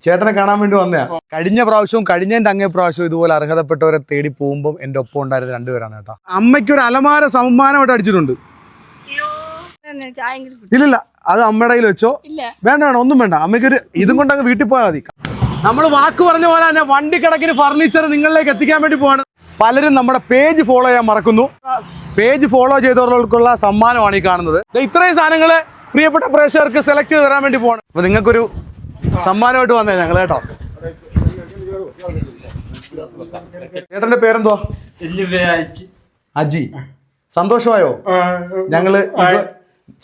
ചേട്ടനെ കാണാൻ വേണ്ടി വന്നയാ. കഴിഞ്ഞ പ്രാവശ്യവും കഴിഞ്ഞതിന്റെ അങ്ങേ പ്രാവശ്യവും ഇതുപോലെ അർഹതപ്പെട്ടവരെ തേടി പോകുമ്പോൾ എന്റെ ഒപ്പം ഉണ്ടായിരുന്ന രണ്ടുപേരാണ് കേട്ടോ. അമ്മയ്ക്ക് ഒരു അലമാര സമ്മാനമായിട്ട് അടിച്ചിട്ടുണ്ട്. ഇല്ലില്ല, അത് അമ്മയുടെ കയ്യിൽ വെച്ചോ. വേണ്ട വേണ്ട, ഒന്നും വേണ്ട. അമ്മയ്ക്കൊരു ഇതും കൊണ്ടങ്ങ് വീട്ടിൽ പോയാൽ മതി. നമ്മൾ വാക്ക് പറഞ്ഞ പോലെ തന്നെ വണ്ടിക്കണക്കിന് ഫർണിച്ചർ നിങ്ങളിലേക്ക് എത്തിക്കാൻ വേണ്ടി പോവാണ്. പലരും നമ്മുടെ പേജ് ഫോളോ ചെയ്യാൻ മറക്കുന്നു. പേജ് ഫോളോ ചെയ്തവർക്കുള്ള സമ്മാനമാണ് ഈ കാണുന്നത്. ഇത്രയും സാധനങ്ങള് പ്രിയപ്പെട്ട പ്രേക്ഷകർക്ക് സെലക്ട് ചെയ്ത് തരാൻ വേണ്ടി പോവാണ്. അപ്പൊ നിങ്ങൾക്കൊരു സമ്മാനമായിട്ട് വന്നേ ഞങ്ങൾ കേട്ടോ. ചേട്ടന്റെ പേരെന്തോ? അജി. സന്തോഷമായോ? ഞങ്ങള്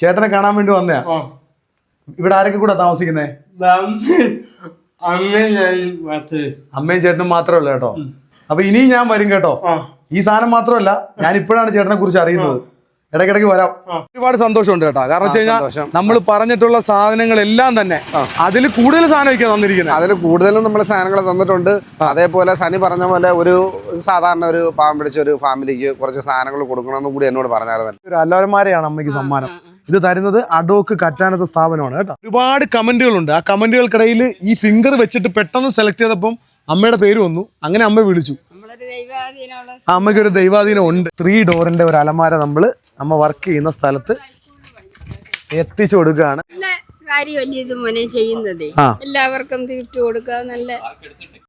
ചേട്ടനെ കാണാൻ വേണ്ടി വന്നയാ. ഇവിടെ ആരൊക്കെ കൂടെ താമസിക്കുന്നേ? അമ്മയും ചേട്ടനും മാത്രമേ ഉള്ളൂ കേട്ടോ. അപ്പൊ ഇനിയും ഞാൻ വരും കേട്ടോ. ഈ സാധനം മാത്രമല്ല, ഞാൻ ഇപ്പോഴാണ് ചേട്ടനെ കുറിച്ച് അറിയുന്നത്. ഇടയ്ക്കിടയ്ക്ക് വരാം. ഒരുപാട് സന്തോഷമുണ്ട് കേട്ടോ. കാരണം വെച്ച് കഴിഞ്ഞാൽ നമ്മൾ പറഞ്ഞിട്ടുള്ള സാധനങ്ങളെല്ലാം തന്നെ അതിൽ കൂടുതൽ സാധനമൊക്കെയാണ് തന്നിരിക്കുന്നത്. അതിൽ കൂടുതലും നമ്മുടെ സാധനങ്ങൾ തന്നിട്ടുണ്ട്. അതേപോലെ സനി പറഞ്ഞ പോലെ ഒരു സാധാരണ ഒരു പാവം പിടിച്ച ഒരു ഫാമിലിക്ക് കുറച്ച് സാധനങ്ങൾ കൊടുക്കണമെന്ന് കൂടി എന്നോട് പറഞ്ഞായിരുന്നു. ഒരു അല്ലാരന്മാരെയാണ് അമ്മയ്ക്ക് സമ്മാനം. ഇത് തരുന്നത് അഡോക്ക് കറ്റാനത്തെ സ്ഥാപനമാണ് കേട്ടോ. ഒരുപാട് കമന്റുകളുണ്ട്. ആ കമന്റുകൾക്കിടയിൽ ഈ ഫിംഗർ വെച്ചിട്ട് പെട്ടെന്ന് സെലക്ട് ചെയ്തപ്പം അമ്മയുടെ പേര് വന്നു. അങ്ങനെ അമ്മ വിളിച്ചു. അമ്മയ്ക്ക് ഒരു ദൈവാധീനം ഉണ്ട്. 3 ഡോറിന്റെ ഒരു അലമാര അമ്മ വർക്ക് ചെയ്യുന്ന സ്ഥലത്ത് എത്തിച്ചു കൊടുക്കുകയാണ്. കാര്യമല്ലേ ഇത് മോനെ ചെയ്യുന്നത്. എല്ലാവർക്കും ഗിഫ്റ്റ് കൊടുക്കുക. നല്ല